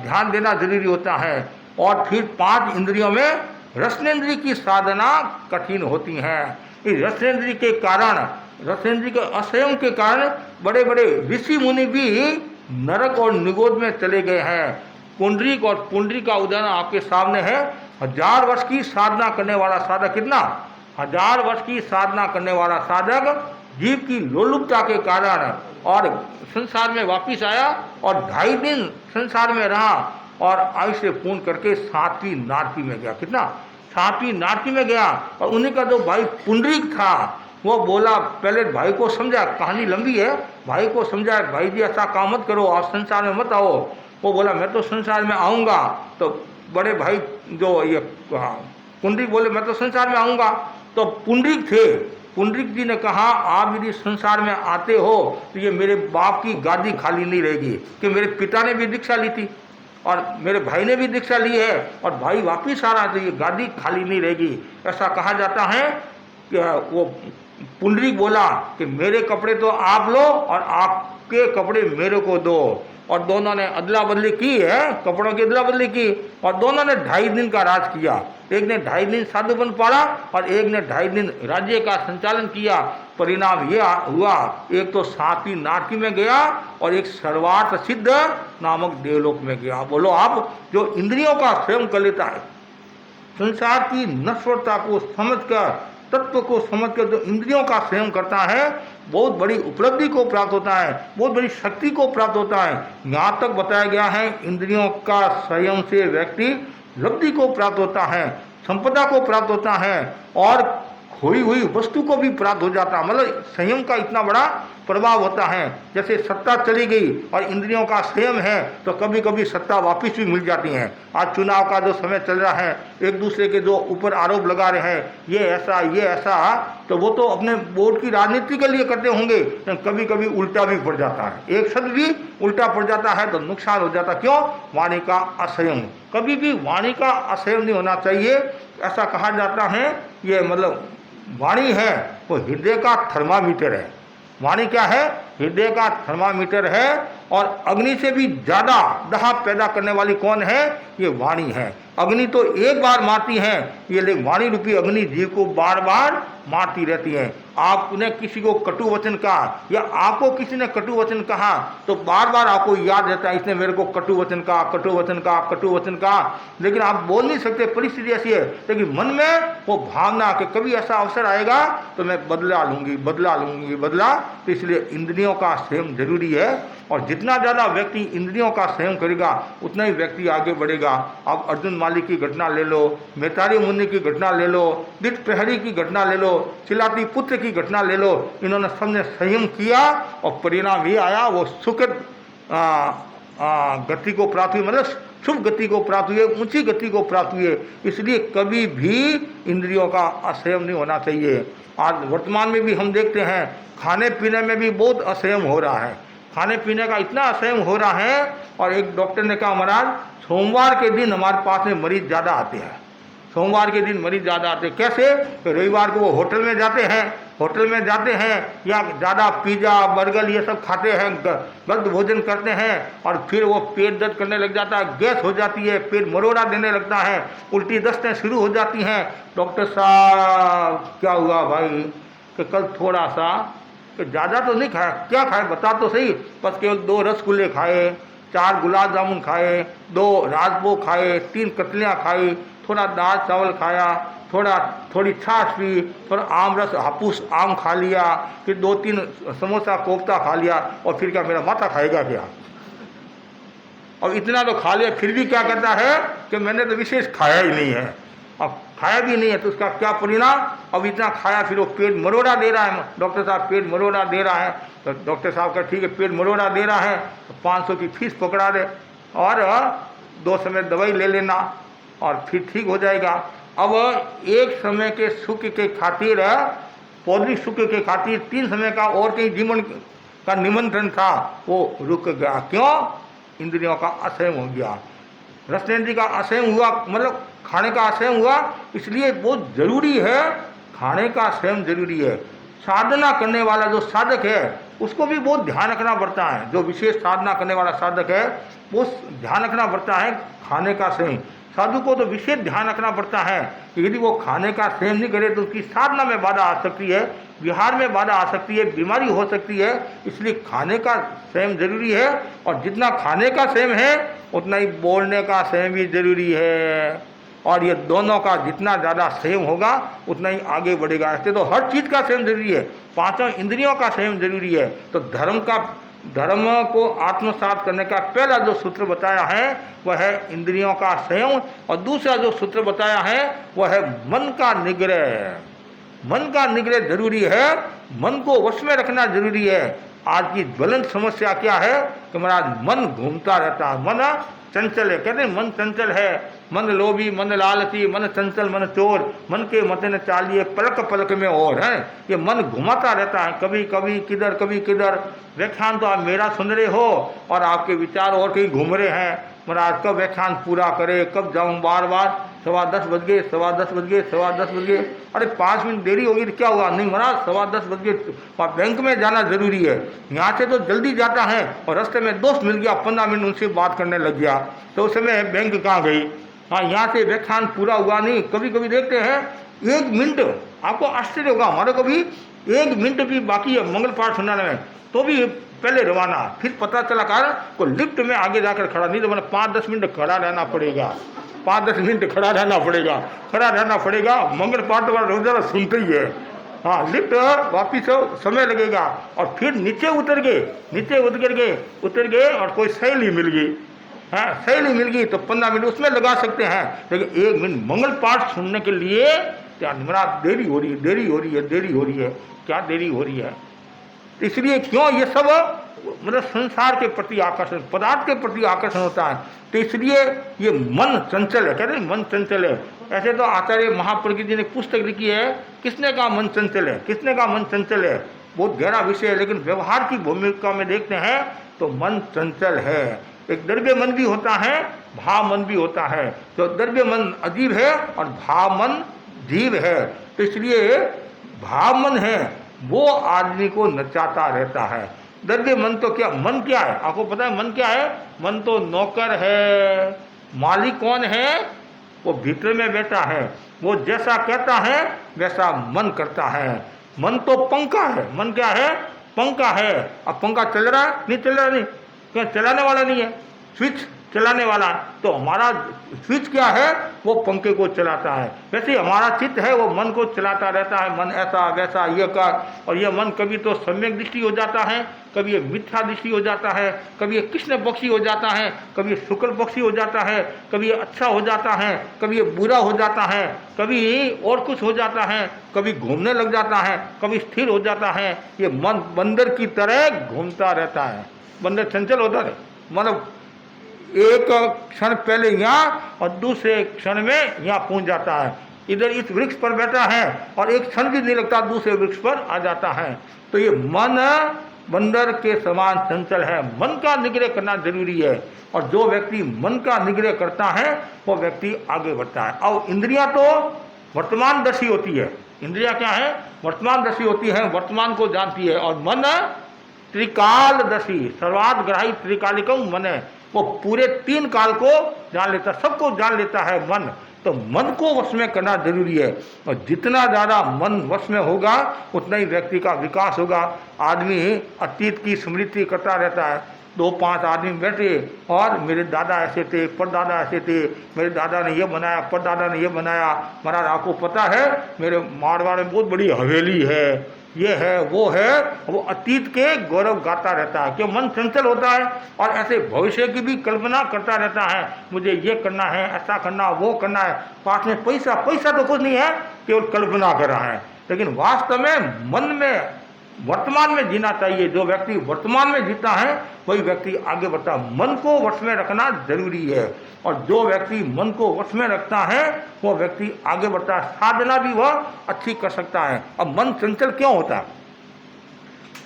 ध्यान देना जरूरी होता है। और फिर 5 इंद्रियों में रसनेन्द्रिय की साधना कठिन होती है। इस रसनेन्द्रिय के कारण, रसनेन्द्रिय के असंयम के कारण बड़े बड़े ऋषि मुनि भी नरक और निगोद में चले गए हैं। पुंडरीक और पुंडरी का उदाहरण आपके सामने है। 1000 वर्ष की साधना करने वाला साधक, कितना 1000 वर्ष की साधना करने वाला साधक जीव की लोलुपता के कारण और संसार में वापिस आया और 2.5 दिन संसार में रहा और आयुष्य पूर्ण करके 7वीं नारकी में गया। कितना 7वीं नारकी में गया। और उन्हीं का जो भाई पुंडरीक था वो बोला, पहले भाई को समझा, कहानी लंबी है, भाई को समझा, भाई जी ऐसा काम मत करो, आप संसार में मत आओ। वो बोला मैं तो संसार में आऊँगा। तो बड़े भाई जो ये पुंडरीक बोले मैं तो संसार में आऊँगा। तो पुंडरीक थे, पुंडरीक जी ने कहा आप यदि संसार में आते हो तो ये मेरे बाप की गादी खाली नहीं रहेगी, कि मेरे पिता ने भी दीक्षा ली थी और मेरे भाई ने भी दीक्षा ली है और भाई वापिस आ रहा है तो ये गादी खाली नहीं रहेगी। ऐसा कहा जाता है कि वो पुंडरीक बोला कि मेरे कपड़े तो आप लो और आपके कपड़े मेरे को दो। और दोनों ने अदला बदली की है, कपड़ों की अदला बदली की और दोनों ने 2.5 दिन का राज किया। एक ने 2.5 दिन साधु बन पाड़ा और एक ने 2.5 दिन राज्य का संचालन किया। परिणाम ये हुआ, एक तो 7वीं नारकी में गया और एक सर्वार्थ सिद्ध नामक देवलोक में गया। बोलो आप, जो इंद्रियों का स्वयं कर लेता है, संसार की नश्वरता को समझकर, तत्व को समझकर जो इंद्रियों का संयम करता है, बहुत बड़ी उपलब्धि को प्राप्त होता है, बहुत बड़ी शक्ति को प्राप्त होता है। यहाँ तक बताया गया है इंद्रियों का संयम से व्यक्ति लब्धि को प्राप्त होता है, संपदा को प्राप्त होता है और खोई हुई वस्तु को भी प्राप्त हो जाता है। मतलब संयम का इतना बड़ा प्रभाव होता है। जैसे सत्ता चली गई और इंद्रियों का संयम है तो कभी कभी सत्ता वापस भी मिल जाती है। आज चुनाव का जो समय चल रहा है, एक दूसरे के जो ऊपर आरोप लगा रहे हैं, ये ऐसा, तो वो तो अपने वोट की राजनीति के लिए करते होंगे, कभी कभी उल्टा भी पड़ जाता है। एक शब्द भी उल्टा पड़ जाता है तो नुकसान हो जाता। क्यों? वाणी का असंयम। कभी भी वाणी का असंयम नहीं होना चाहिए। ऐसा कहा जाता है, ये मतलब वाणी है वो हृदय का थर्मामीटर है। वाणी क्या है? हृदय का थर्मामीटर है। और अग्नि से भी ज़्यादा दहक पैदा करने वाली कौन है? ये वाणी है। अग्नि तो एक बार मारती है, ये लेकिन वाणी रूपी अग्नि जीव को बार बार मारती रहती है। आपने किसी को कटु वचन कहा या आपको किसी ने कटु वचन कहा तो बार बार आपको याद रहता है, इसने मेरे को कटु वचन कहा, कटु वचन कहा, कटु वचन कहा, लेकिन आप बोल नहीं सकते, परिस्थिति ऐसी है। लेकिन मन में वो भावना कि कभी ऐसा अवसर आएगा तो मैं बदला लूंगी। तो इसलिए इंद्रियों का संयम जरूरी है। और जितना ज़्यादा व्यक्ति इंद्रियों का संयम करेगा उतना ही व्यक्ति आगे बढ़ेगा। आप अर्जुन माली की घटना ले लो, मैतारी मुनि की घटना ले लो, दिट प्रहरी की घटना ले लो, चिलाती पुत्र की घटना ले लो। इन्होंने सबने संयम किया और परिणाम ये आया, वो सुखद गति को प्राप्त हुई, मतलब शुभ गति को प्राप्त हुई, ऊंची गति को प्राप्त हुई। इसलिए कभी भी इंद्रियों का असंयम नहीं होना चाहिए। आज वर्तमान में भी हम देखते हैं खाने पीने में भी बहुत असंयम हो रहा है। खाने पीने का इतना असंयम हो रहा है। और एक डॉक्टर ने कहा महाराज सोमवार के दिन हमारे पास में मरीज ज़्यादा आते हैं, सोमवार के दिन मरीज ज़्यादा आते हैं। कैसे? तो रविवार को वो होटल में जाते हैं या ज़्यादा पिज़्ज़ा बर्गर ये सब खाते हैं, गलत भोजन करते हैं और फिर वो पेट दर्द करने लग जाता है, गैस हो जाती है, पेट मरोड़ा देने लगता है, उल्टी दस्तें शुरू हो जाती हैं। डॉक्टर साहब क्या हुआ भाई? कि कल थोड़ा सा, कि ज़्यादा तो नहीं खाया, क्या खाए बता तो सही? बस केवल 2 रसगुल्ले खाए, 4 गुलाब जामुन खाए, 2 राजभोग खाए, 3 कतलियाँ खाई, थोड़ा दाल चावल खाया, थोड़ी छाछ पी, थोड़ा आम रस हापूस आम खा लिया, फिर 2-3 समोसा कोफ्ता खा लिया और फिर क्या मेरा माता खाएगा क्या? और इतना तो खा लिया, फिर भी क्या कहता है कि मैंने तो विशेष खाया ही नहीं है। अब खाया भी नहीं है तो उसका क्या परिणाम, अब इतना खाया फिर वो पेट मरोड़ा दे रहा है, डॉक्टर साहब पेट मरोड़ा दे रहा है, तो डॉक्टर साहब का ठीक है पेट मरोड़ा दे रहा है तो 500 की फीस पकड़ा दे और 2 समय दवाई ले लेना और फिर ठीक हो जाएगा। अब एक समय के सुख के खातिर, पौधरी सुख के खातिर 3 समय का और कहीं जीवन का निमंत्रण था वो रुक गया। क्यों? इंद्रियों का असंयम हो गया, रसनेन्द्रिय का असंयम हुआ, मतलब खाने का असंयम हुआ। इसलिए बहुत जरूरी है, खाने का असंयम जरूरी है। साधना करने वाला जो साधक है उसको भी बहुत ध्यान रखना पड़ता है, जो विशेष साधना करने वाला साधक है वो ध्यान रखना पड़ता है खाने का संयम। साधु को तो विशेष ध्यान रखना पड़ता है कि यदि वो खाने का संयम नहीं करे तो उसकी साधना में बाधा आ सकती है, विहार में बाधा आ सकती है, बीमारी हो सकती है। इसलिए खाने का संयम जरूरी है और जितना खाने का संयम है उतना ही बोलने का संयम भी जरूरी है। और ये दोनों का जितना ज़्यादा संयम होगा उतना ही आगे बढ़ेगा। ऐसे तो हर चीज़ का संयम जरूरी है, 5 इंद्रियों का संयम जरूरी है। तो धर्म को आत्मसात करने का पहला जो सूत्र बताया है वह है इंद्रियों का संयम, और दूसरा जो सूत्र बताया है वह है मन का निग्रह। मन का निग्रह जरूरी है, मन को वश में रखना जरूरी है। आज की ज्वलंत समस्या क्या है कि महाराज मन घूमता रहता है, मन चंचल है। कहते हैं मन चंचल है, मन लोभी, मन लालची, मन चंचल, मन चोर, मन के मत न चालिए पलक पलक में और है। ये मन घुमाता रहता है, कभी कभी किधर कभी किधर। व्याख्यान तो आप मेरा सुन रहे हो और आपके विचार और कहीं घूम रहे हैं। महाराज कब व्याख्यान पूरा करे, कब जाऊं, बार बार 10:15 बज गए, 10:15 बज गए, 10:15 बज गए। अरे 5 मिनट देरी होगी तो क्या हुआ? नहीं महाराज 10:15 बज गए, बैंक में जाना जरूरी है। यहाँ से तो जल्दी जाता है और रास्ते में दोस्त मिल गया, 15 मिनट उनसे बात करने लग गया, तो उस समय बैंक कहाँ गई? हाँ, यहाँ से व्याख्यान पूरा हुआ नहीं। कभी कभी देखते हैं 1 मिनट, आपको आश्चर्य होगा, हमारे को भी 1 मिनट भी बाकी है मंगल पाठ सुनाने में तो भी पहले रवाना। फिर पता चला कारण को लिफ्ट में आगे जाकर खड़ा, नहीं तो मैंने 5-10 मिनट खड़ा रहना पड़ेगा, 5-10 मिनट खड़ा रहना पड़ेगा। मंगल पाठ वाला रोजाना सुनते ही है। हाँ, लिफ्ट वापिस समय लगेगा और फिर नीचे उतर गए और कोई सहेली मिल गई, हाँ सहेली मिल गई तो 15 मिनट उसमें लगा सकते हैं। लेकिन 1 मिनट मंगल पाठ सुनने के लिए क्या मेरा देरी हो रही है, क्या देरी हो रही है। इसलिए क्यों ये सब मतलब संसार के प्रति आकर्षण, पदार्थ के प्रति आकर्षण होता है। तो इसलिए ये मन चंचल है, कहते हैं मन चंचल है। ऐसे तो आचार्य महाप्रज्ञ जी ने पुस्तक लिखी है, किसने कहा मन चंचल है, बहुत गहरा विषय है। लेकिन व्यवहार की भूमिका में देखते हैं तो मन चंचल है। एक द्रव्य मन भी होता है, भाव मन भी होता है। तो द्रव्य मन अजीब है और भाव मन जीव है। तो इसलिए भाव मन है वो आदमी को नचाता रहता है। द्रव्य मन तो क्या, मन क्या है आपको पता है? मन क्या है? मन तो नौकर है, मालिक कौन है? वो भीतर में बैठा है, वो जैसा कहता है वैसा मन करता है। मन तो पंखा है, मन क्या है? पंखा है। अब पंखा चल रहा है? नहीं चल रहा, नहीं क्या चलाने वाला नहीं है, स्विच चलाने वाला। तो हमारा स्विच क्या है? वो पंखे को चलाता है। वैसे हमारा चित्त है वो मन को चलाता रहता है, मन ऐसा वैसा ये कर। और ये मन कभी तो सम्यक दृष्टि हो जाता है, कभी ये मिथ्या दृष्टि हो जाता है, कभी ये कृष्ण पक्षी हो जाता है, कभी ये शुक्ल पक्षी हो जाता है, कभी ये अच्छा हो जाता है, कभी ये बुरा हो जाता है, कभी और कुछ हो जाता है, कभी घूमने लग जाता है, कभी स्थिर हो जाता है। ये मन बंदर की तरह घूमता रहता है। बंदर चंचल होता है, मतलब एक क्षण पहले यहाँ और दूसरे क्षण में यहाँ पहुंच जाता है। इधर इस वृक्ष पर बैठा है और एक क्षण भी नहीं लगता दूसरे वृक्ष पर आ जाता है। तो ये मन बंदर के समान चंचल है। मन का निग्रह करना जरूरी है और जो व्यक्ति मन का निग्रह करता है वो व्यक्ति आगे बढ़ता है। और इंद्रियां तो वर्तमान दर्शी होती है। इंद्रियां क्या है? वर्तमान दर्शी होती है, वर्तमान को जानती है। और मन त्रिकालदर्शी, सर्वादग्राही त्रिकालिकम मन है, वो पूरे 3 काल को जान लेता, सबको जान लेता है मन। तो मन को वश में करना जरूरी है और जितना ज़्यादा मन वश में होगा उतना ही व्यक्ति का विकास होगा। आदमी अतीत की स्मृति करता रहता है। 2-5 आदमी बैठे और मेरे दादा ऐसे थे, परदादा ऐसे थे, मेरे दादा ने ये बनाया, परदादा ने ये बनाया। महाराज आपको पता है मेरे मारवाड़ में बहुत बड़ी हवेली है, ये है वो है, वो अतीत के गौरव गाता रहता है। क्यों? मन चंचल होता है और ऐसे भविष्य की भी कल्पना करता रहता है, मुझे ये करना है, ऐसा करना, वो करना है। पास में पैसा तो कुछ नहीं है, केवल कल्पना कर रहा है। लेकिन वास्तव में मन में वर्तमान में जीना चाहिए। जो व्यक्ति वर्तमान में जीता है वही व्यक्ति आगे बढ़ता है। मन को वश में रखना जरूरी है, और जो व्यक्ति मन को वश में रखता है वो व्यक्ति आगे बढ़ता है। साधना भी वह अच्छी कर सकता है। अब मन चंचल क्यों होता है?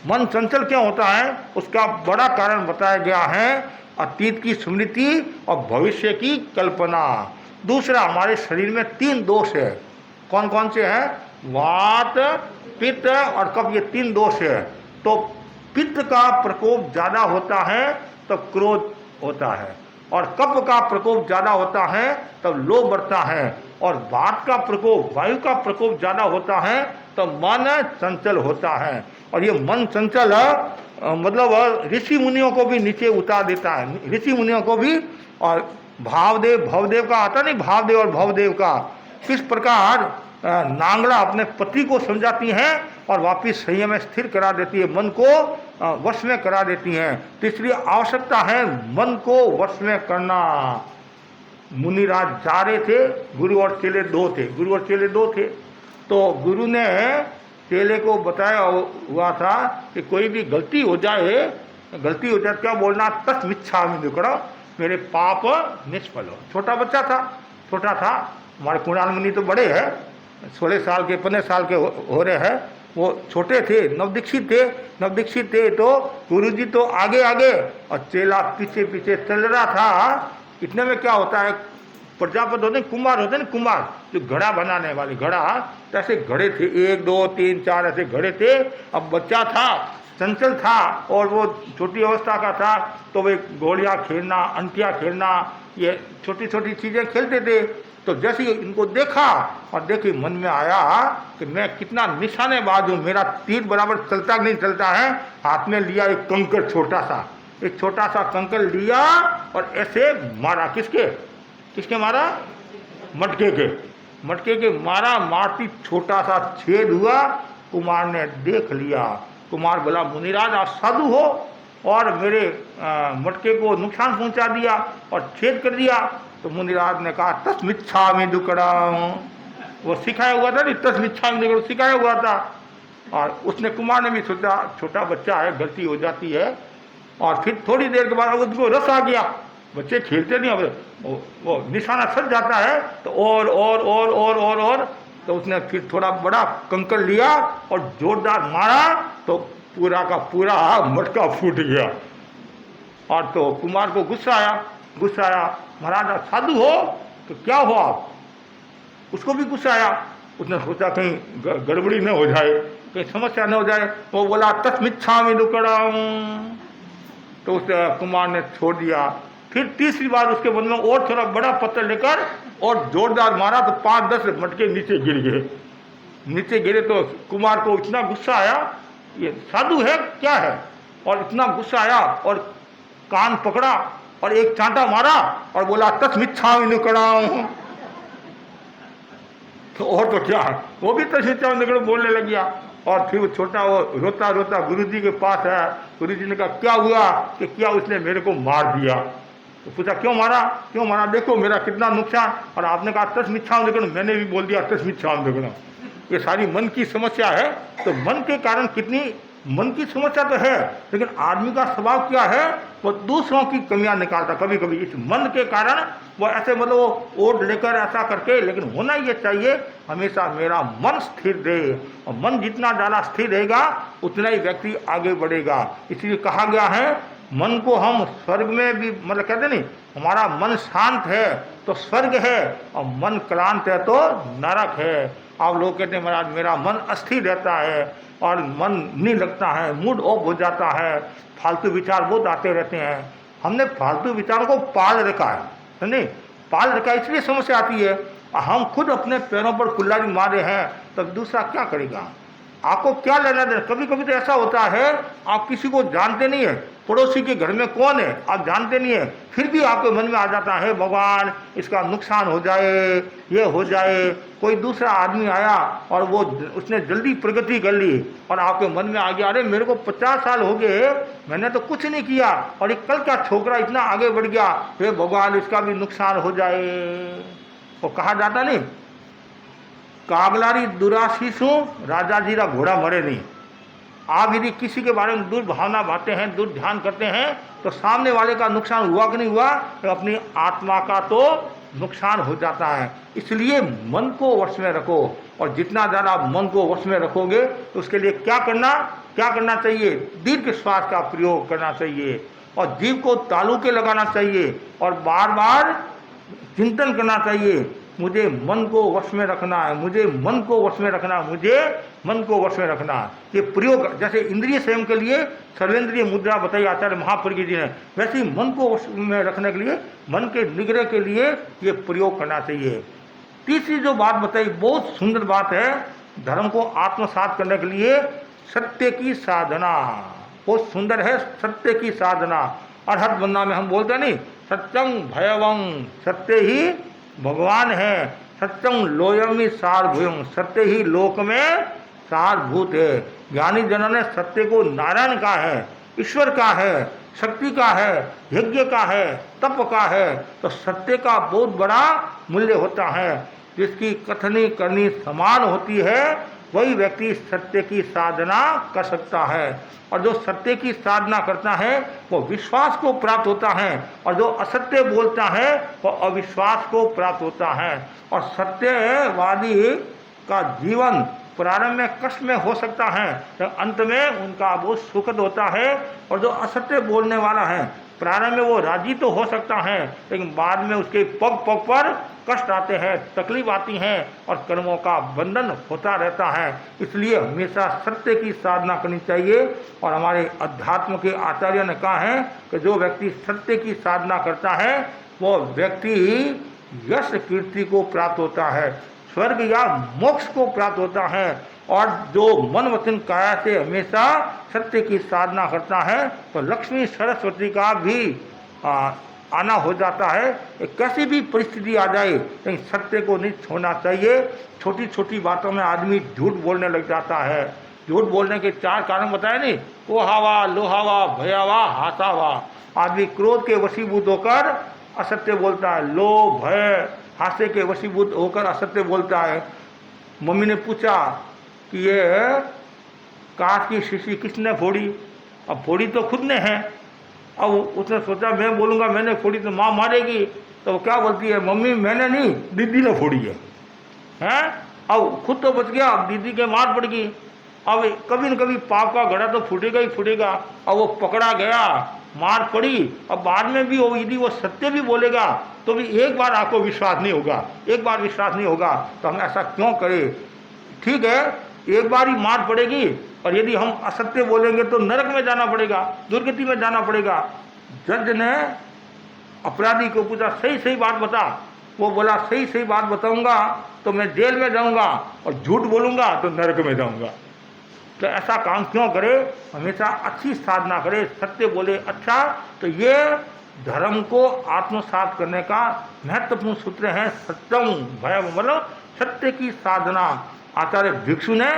मन चंचल क्यों होता है उसका बड़ा कारण बताया गया है, अतीत की स्मृति और भविष्य की कल्पना। दूसरा, हमारे शरीर में 3 दोष है। कौन कौन से हैं? वात, पित्त और कफ, ये 3 दोष है। तो पित्त का प्रकोप ज्यादा होता है तो क्रोध होता है, और कफ का प्रकोप ज्यादा होता है तब लोभ बढ़ता है, और वात का प्रकोप, वायु का प्रकोप ज्यादा होता है तो मन चंचल होता है। और ये मन चंचल मतलब ऋषि मुनियों को भी नीचे उतार देता है, ऋषि मुनियों को भी। और भावदेव भवदेव का आता नहीं, भावदेव और भवदेव का, किस प्रकार नांगड़ा अपने पति को समझाती हैं और वापिस संयम में स्थिर करा देती है, मन को वश में करा देती हैं। तीसरी आवश्यकता है मन को वश में करना। मुनिराज जा रहे थे, गुरु और चेले 2 थे, गुरु और चेले 2 थे। तो गुरु ने चेले को बताया हुआ था कि कोई भी गलती हो जाए क्या बोलना? तस्मिच्छामि दुक्कड़म, मेरे पाप निष्फल हो। छोटा बच्चा था, छोटा था। हमारे कुणाल मुनि तो बड़े हैं, 16 साल के 15 साल के हो रहे हैं, वो छोटे थे, नवदीक्षित थे। तो गुरुजी तो आगे और चेला पीछे पीछे चल रहा था। इतने में क्या होता है, प्रजापति होते हैं, कुमार होते हैं, कुमार जो घड़ा बनाने वाले, घड़ा, तो ऐसे घड़े थे, 1 2 3 4 ऐसे घड़े थे। अब बच्चा था, चंचल था, और वो छोटी अवस्था का था, तो वे घोड़ियाँ खेलना, अंटियाँ खेलना, ये छोटी छोटी चीज़ें खेलते थे। तो जैसे ही इनको देखा और देखी, मन में आया कि मैं कितना निशानेबाज हूँ, मेरा तीर बराबर चलता नहीं चलता है। हाथ में लिया एक कंकड़, एक छोटा सा कंकड़ लिया और ऐसे मारा। किसके मारा? मटके के मारा। मारती छोटा सा छेद हुआ, कुमार ने देख लिया। कुमार बोला, मुनिराज आप साधु हो और मेरे मटके को नुकसान पहुंचा दिया और छेद कर दिया। तो मुनिराज ने कहा, तस्मिच्छामि दुक्कड़म, वो सिखाया हुआ था नहीं, तस्मिच्छामि दुक्कड़म सिखाया हुआ था। और उसने, कुमार ने भी सोचा छोटा बच्चा है, गलती हो जाती है। और फिर थोड़ी देर के बाद उसको रस आ गया, बच्चे खेलते नहीं, अब वो निशाना सज जाता है तो और तो उसने फिर थोड़ा बड़ा कंकड़ लिया और जोरदार मारा, तो पूरा का पूरा मटका फूट गया। और तो कुमार को गुस्सा आया, महाराज आप साधु हो तो क्या हो आप? उसको भी गुस्सा आया। उसने सोचा कहीं गड़बड़ी न हो जाए, कहीं समस्या न हो जाए। वो बोला, तस्मिच्छामि दुक्कड़म। तो उस कुमार ने छोड़ दिया। फिर तीसरी बार उसके मन में और थोड़ा बड़ा पत्थर लेकर और जोरदार मारा, तो 5-10 मटके नीचे गिरे। तो कुमार को इतना गुस्सा आया, ये साधु है क्या है, और इतना गुस्सा आया और कान पकड़ा और एक चांटा मारा और बोला, तस्मिच्छामि दुक्कड़म। तो और तो क्या, वो भी तस्मिच्छामि दुक्कड़म बोलने लग गया। और फिर वो छोटा, वो रोता रोता गुरुजी के पास आया। गुरुजी ने कहा, क्या हुआ कि क्या उसने मेरे को मार दिया? तो पूछा, क्यों मारा, देखो मेरा कितना नुकसान। और आपने कहा तस्मिच्छामि दुक्कड़म, मैंने भी बोल दिया तस्मिच्छामि दुक्कड़म। ये सारी मन की समस्या है। तो मन के कारण मन की समस्या तो है, लेकिन आदमी का स्वभाव क्या है, वो दूसरों की कमियां निकालता। कभी कभी इस मन के कारण वो ऐसे मतलब वो ओढ़ लेकर ऐसा करके, लेकिन होना ये चाहिए हमेशा मेरा मन स्थिर रहे। और मन जितना ज़्यादा स्थिर रहेगा उतना ही व्यक्ति आगे बढ़ेगा। इसलिए कहा गया है, मन को हम स्वर्ग में भी, मतलब कहते नहीं, हमारा मन शांत है तो स्वर्ग है, और मन क्लांत है तो नरक है। आप लोग कहते हैं, महाराज मेरा मन अस्थिर रहता है और मन नहीं लगता है, मूड ऑफ हो जाता है, फालतू विचार बहुत आते रहते हैं। हमने फालतू विचारों को पाल रखा है, नहीं पाल रखा है, इसलिए समस्या आती है। हम खुद अपने पैरों पर कुल्हाड़ी मारे हैं, तब दूसरा क्या करेगा? आपको क्या लेना देना। कभी कभी तो ऐसा होता है आप किसी को जानते नहीं है, पड़ोसी के घर में कौन है आप जानते नहीं है, फिर भी आपके मन में आ जाता है भगवान इसका नुकसान हो जाए, ये हो जाए। कोई दूसरा आदमी आया और वो उसने जल्दी प्रगति कर ली और आपके मन में आ गया अरे मेरे को 50 साल हो गए मैंने तो कुछ नहीं किया और ये कल का छोकरा इतना आगे बढ़ गया, हे भगवान इसका भी नुकसान हो जाए। वो कहा जाता नहीं कागलारी दुराशीसु राजा जीरा घोड़ा मरे नहीं। आप यदि किसी के बारे में दुर्भावना बांटते हैं, दुर्ध्यान करते हैं तो सामने वाले का नुकसान हुआ कि नहीं हुआ, तो अपनी आत्मा का तो नुकसान हो जाता है। इसलिए मन को वश में रखो और जितना ज़्यादा मन को वश में रखोगे तो उसके लिए क्या करना चाहिए, दीर्घ श्वास का प्रयोग करना चाहिए और जीव को तालू के लगाना चाहिए और बार बार चिंतन करना चाहिए मुझे मन को वश में रखना है, मुझे मन को वश में रखना है, मुझे मन को वश में रखना है। ये प्रयोग जैसे इंद्रिय संयम के लिए सर्वेंद्रिय मुद्रा बताई आचार्य महापरिज्ञ जी ने, वैसे ही मन को वश में रखने के लिए, मन के निग्रह के लिए ये प्रयोग करना चाहिए। तीसरी जो बात बताई बहुत सुंदर बात है, धर्म को आत्मसात करने के लिए सत्य की साधना बहुत सुंदर है। सत्य की साधना अरहत बनना में हम बोलते नहीं सत्यं भयवं, सत्य ही भगवान है, सत्यं लोयमि सारभूयं, सत्य ही लोक में सारभूत है। ज्ञानी जनों ने सत्य को नारायण का है, ईश्वर का है, शक्ति का है, यज्ञ का है, तप का है। तो सत्य का बहुत बड़ा मूल्य होता है। जिसकी कथनी करनी समान होती है वही व्यक्ति सत्य की साधना कर सकता है और जो सत्य की साधना करता है वो विश्वास को प्राप्त होता है और जो असत्य बोलता है वो अविश्वास को प्राप्त होता है। और सत्यवादी का जीवन प्रारंभ में कष्ट में हो सकता है तो अंत में उनका वो सुखद होता है। और जो असत्य बोलने वाला है प्रारंभ में वो राजी तो हो सकता है लेकिन बाद में उसके पग पग पर कष्ट आते हैं, तकलीफ आती हैं और कर्मों का बंधन होता रहता है। इसलिए हमेशा सत्य की साधना करनी चाहिए। और हमारे अध्यात्म के आचार्य ने कहा है कि जो व्यक्ति सत्य की साधना करता है वो व्यक्ति यश कीर्ति को प्राप्त होता है, स्वर्ग या मोक्ष को प्राप्त होता है। और जो मन वचन काया से हमेशा सत्य की साधना करता है तो लक्ष्मी सरस्वती का भी आना हो जाता है। कैसी भी परिस्थिति आ जाए लेकिन सत्य को नहीं छोड़ना चाहिए। छोटी छोटी बातों में आदमी झूठ बोलने लग जाता है। झूठ बोलने के 4 कारण बताए नहीं, कोहावा, लोहावा, भयावा, हासावा। आदमी क्रोध के वशीभूत होकर असत्य बोलता है, लोभ, भय, हास्य के वशीभूत होकर असत्य बोलता है। मम्मी ने पूछा कि ये कांच की शीशी किसने फोड़ी, अब फोड़ी तो खुद ने है। अब उसने सोचा मैं बोलूँगा मैंने फोड़ी तो माँ मारेगी, तो वो क्या बोलती है, मम्मी मैंने नहीं दीदी ने फोड़ी है, हैं। अब खुद तो बच गया, अब दीदी के मार पड़ गई। अब कभी न कभी पाप का घड़ा तो फूटेगा ही फूटेगा। अब वो पकड़ा गया, मार पड़ी, अब बाद में भी वो यदि वो सत्य भी बोलेगा तो भी एक बार आपको विश्वास नहीं होगा, एक बार विश्वास नहीं होगा। तो हम ऐसा क्यों करें? ठीक है, एक बार ही मार पड़ेगी और यदि हम असत्य बोलेंगे तो नरक में जाना पड़ेगा, दुर्गति में जाना पड़ेगा। जज ने अपराधी को पूछा सही सही बात बता, वो बोला सही सही बात बताऊंगा तो मैं जेल में जाऊंगा और झूठ बोलूंगा तो नरक में जाऊंगा। तो ऐसा काम क्यों करे? हमेशा अच्छी साधना करे, सत्य बोले अच्छा। तो ये धर्म को आत्मसात करने का महत्वपूर्ण सूत्र है। सत्यम भय, मतलब सत्य की साधना। आचार्य भिक्षु ने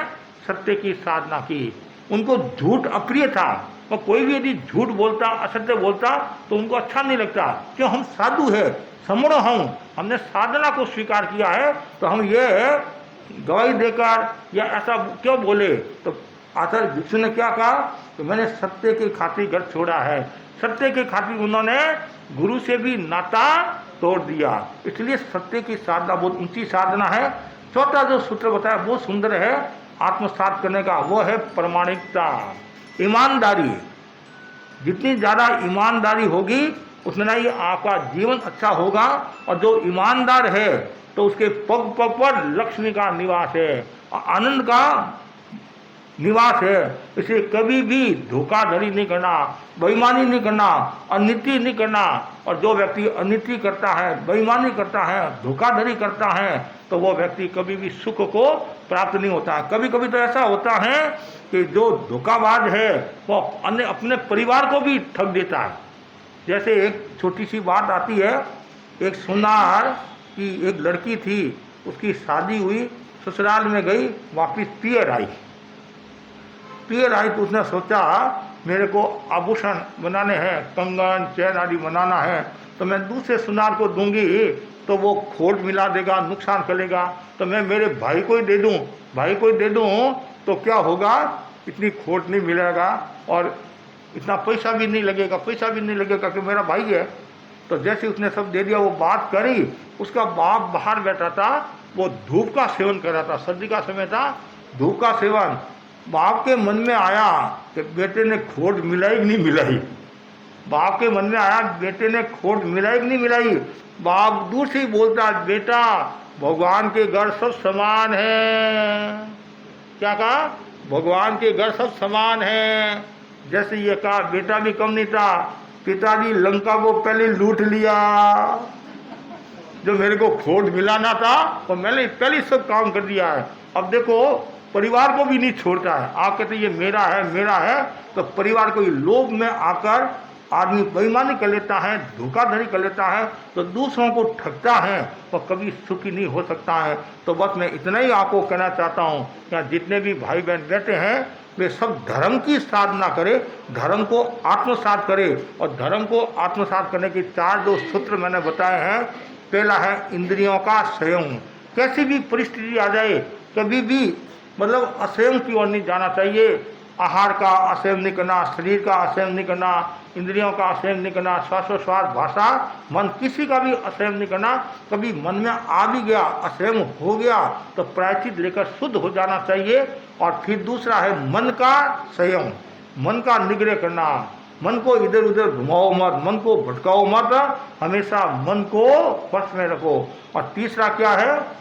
सत्य की साधना की, उनको झूठ अप्रिय था। और कोई भी यदि झूठ बोलता, असत्य बोलता तो उनको अच्छा नहीं लगता। क्यों? हम साधु है, समण हूँ, हमने साधना को स्वीकार किया है तो हम ये गवाही देकर या ऐसा क्यों बोले? तो आचार्य भिक्षु ने क्या कहा तो मैंने सत्य की खातिर घर छोड़ा है। सत्य की खातिर उन्होंने गुरु से भी नाता तोड़ दिया। इसलिए सत्य की साधना बहुत ऊंची साधना है। चौथा जो सूत्र बताया बहुत सुंदर है आत्मसात करने का, वो है प्रामाणिकता, ईमानदारी। जितनी ज़्यादा ईमानदारी होगी उतना ही आपका जीवन अच्छा होगा। और जो ईमानदार है तो उसके पग पग पर लक्ष्मी का निवास है और आनंद का निवास है। इसे कभी भी धोखाधड़ी नहीं करना, बेईमानी नहीं करना, अनिति नहीं करना। और जो व्यक्ति अनिति करता है, बेईमानी करता है, धोखाधड़ी करता है, तो वो व्यक्ति कभी भी सुख को प्राप्त नहीं होता है। कभी कभी तो ऐसा होता है कि जो धोखाबाज है वो अपने परिवार को भी ठग देता है। जैसे एक छोटी सी बात आती है, एक सुनार की एक लड़की थी, उसकी शादी हुई, ससुराल में गई, वापिस पियर आई तो उसने सोचा मेरे को आभूषण बनाने हैं, कंगन चैन आदि बनाना है, तो मैं दूसरे सुनार को दूंगी तो वो खोट मिला देगा, नुकसान करेगा, तो मैं मेरे भाई को ही दे दूं तो क्या होगा, इतनी खोट नहीं मिलेगा और इतना पैसा भी नहीं लगेगा कि मेरा भाई है। तो जैसे उसने सब दे दिया, वो बात करी, उसका बाप बाहर बैठा था, वो धूप का सेवन कर रहा था, सर्दी का समय था, धूप का सेवन। बाप के मन में आया कि बेटे ने खोट मिलाई कि नहीं मिलाई, बाप के मन में आया बेटे ने खोट मिलाई कि नहीं मिलाई। बाप दूर से ही बोलता, बेटा भगवान के घर सब समान है। क्या कहा? भगवान के घर सब समान है। जैसे ये कहा, बेटा भी कम नहीं था, पिताजी लंका को पहले लूट लिया, जो मेरे को खोट मिलाना था तो मैंने पहले सब काम कर दिया है। अब देखो परिवार को भी नहीं छोड़ता है, आप कहते ये मेरा है, तो परिवार को लोभ में आकर आदमी बेईमानी कर लेता है, धोखाधड़ी कर लेता है, तो दूसरों को ठगता है, तो कभी सुखी नहीं हो सकता है। तो बस मैं इतना ही आपको कहना चाहता हूँ कि जितने भी भाई बहन बैठे हैं वे सब धर्म की साधना करें, धर्म को आत्मसात करें। और धर्म को आत्मसात करने के 4 जो सूत्र मैंने बताए हैं। पहला है इंद्रियों का संयम। कैसी भी परिस्थिति आ जाए, कभी भी मतलब असंयम की ओर नहीं जाना चाहिए। आहार का असंयम नहीं करना, शरीर का असंयम नहीं करना, इंद्रियों का असंयम नहीं करना, श्वासोश्वास, भाषा, मन, किसी का भी असंयम नहीं करना। कभी मन में आ भी गया, असंयम हो गया, तो प्रायश्चित लेकर शुद्ध हो जाना चाहिए। और फिर दूसरा है मन का संयम, मन का निग्रह करना, मन को इधर उधर घुमाओ मत, मन को भटकाओ मत, हमेशा मन को वश में रखो। और तीसरा क्या है?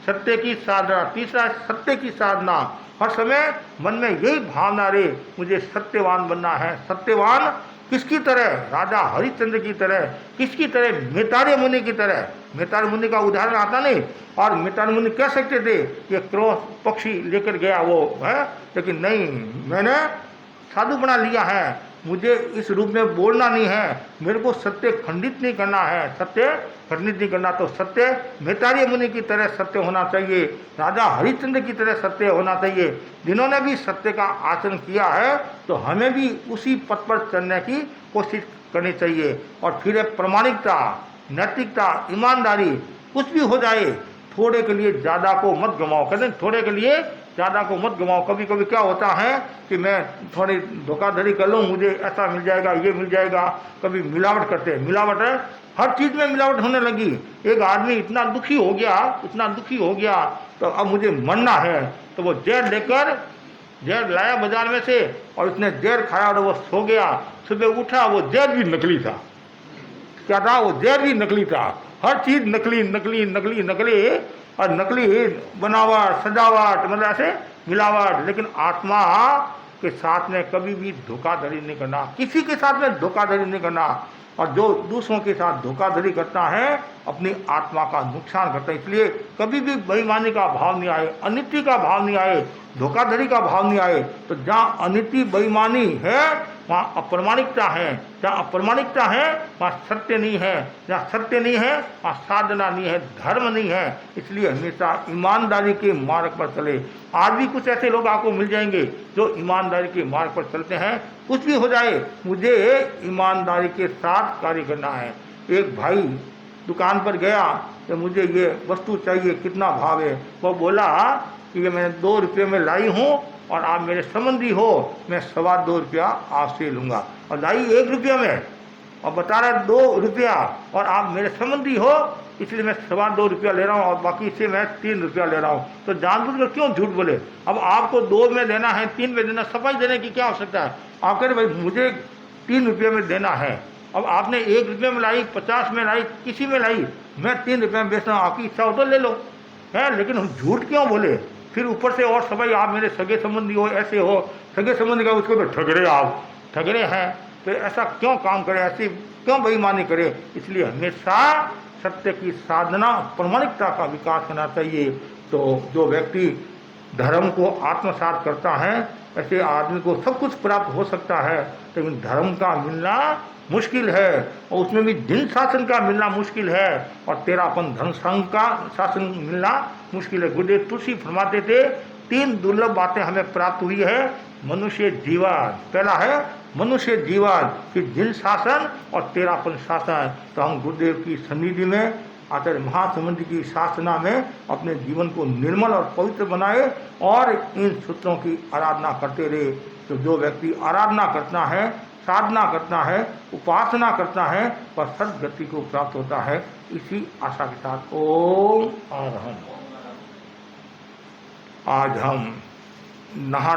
सत्य की साधना। तीसरा सत्य की साधना। हर समय मन में यही भावना रहे, मुझे सत्यवान बनना है। सत्यवान किसकी तरह? राजा हरिश्चंद्र की तरह। किसकी तरह? मितारे मुनि की तरह। मितारे मुनि का उदाहरण आता नहीं, और मितारे मुनि कह सकते थे कि क्रोध पक्षी लेकर गया वो है, लेकिन नहीं, मैंने साधु बना लिया है, मुझे इस रूप में बोलना नहीं है, मेरे को सत्य खंडित नहीं करना है, सत्य खंडित नहीं करना। तो सत्य मितारी मुनि की तरह सत्य होना चाहिए, राजा हरिश्चंद्र की तरह सत्य होना चाहिए। जिन्होंने भी सत्य का आचरण किया है तो हमें भी उसी पथ पर चलने की कोशिश करनी चाहिए। और फिर प्रामाणिकता, नैतिकता, ईमानदारी। कुछ भी हो जाए, थोड़े के लिए ज़्यादा को मत गंवाओ। कहते हैं थोड़े के लिए ज़्यादा को मत गंवाओ। कभी कभी क्या होता है कि मैं थोड़ी धोखाधड़ी कर लूँ, मुझे ऐसा मिल जाएगा, ये मिल जाएगा। कभी मिलावट करते हैं, मिलावट है, हर चीज़ में मिलावट होने लगी। एक आदमी इतना दुखी हो गया, तो अब मुझे मरना है, तो वो जहर लाया बाजार में से, और उसने जहर खाया और वो सो गया। सुबह उठा, वो जहर भी नकली था। क्या था? वो जहर भी नकली था। हर चीज़ नकली, और नकली बनावट, सजावट, मतलब ऐसे मिलावट। लेकिन आत्मा के साथ में कभी भी धोखाधड़ी नहीं करना, किसी के साथ में धोखाधड़ी नहीं करना। और जो दूसरों के साथ धोखाधड़ी करता है अपनी आत्मा का नुकसान करता है। इसलिए कभी भी बेईमानी का भाव नहीं आए, अनिति का भाव नहीं आए, धोखाधड़ी का भाव नहीं आए। तो जहाँ अनिति बेईमानी है वहाँ अप्रामाणिकता है, जहाँ अप्रामाणिकता है वहाँ सत्य नहीं है, जहाँ सत्य नहीं है वहाँ साधना नहीं है, धर्म नहीं है। इसलिए हमेशा ईमानदारी के मार्ग पर चले। आज भी कुछ ऐसे लोग आपको मिल जाएंगे जो ईमानदारी के मार्ग पर चलते हैं। कुछ भी हो जाए, मुझे ईमानदारी के साथ कार्य करना है। एक भाई दुकान पर गया तो मुझे ये वस्तु चाहिए, कितना भाव है? वो बोला कि ये मैं 2 रुपये में लाई हूँ और आप मेरे संबंधी हो, मैं 2.25 रुपया आपसे लूँगा। और लाई 1 रुपये में, और बता रहा 2 रुपया, और आप मेरे संबंधी हो इसलिए मैं 2.25 रुपया ले रहा हूँ, और बाकी से मैं 3 रुपया ले रहा हूँ। तो जानबूझ कर क्यों झूठ बोले? अब आपको 2 में देना है, 3 में देना, सफाई देने की क्या आवश्यकता है? आप कह रहे भाई मुझे 3 रुपये में देना है। अब आपने 1 रुपये में लाई, 50 में लाई, किसी में लाई, मैं 3 रुपये में बेच रहा हूँ, आपकी इच्छा हो तो ले लो है। लेकिन हम झूठ क्यों बोले? फिर ऊपर से और सभी आप मेरे सगे संबंधी हो, ऐसे हो, सगे संबंधी का उसको तो ठगरे, आप ठगरे हैं, तो ऐसा क्यों काम करे, ऐसी क्यों बेईमानी करे। इसलिए हमेशा सत्य की साधना, प्रामाणिकता का विकास करना चाहिए। तो जो व्यक्ति धर्म को आत्मसात करता है, ऐसे आदमी को सब कुछ प्राप्त हो सकता है, लेकिन धर्म का मिलना मुश्किल है, और उसमें भी दिन शासन का मिलना मुश्किल है, और तेरापन धर्म संघ का शासन मिलना मुश्किल है। गुरुदेव तुलसी फरमाते थे 3 दुर्लभ बातें हमें प्राप्त हुई है। मनुष्य जीवन, पहला है मनुष्य जीवन, फिर दिन शासन और तेरापन शासन। तो हम गुरुदेव की सन्निधि में, आचार्य महासमुद्र की शासना में अपने जीवन को निर्मल और पवित्र बनाए और इन सूत्रों की आराधना करते रहे। तो जो व्यक्ति आराधना करता है, साधना करता है, उपासना करता है, वह सद्गति को प्राप्त होता है। इसी आशा के साथ ओम अरहम। आज हम नहा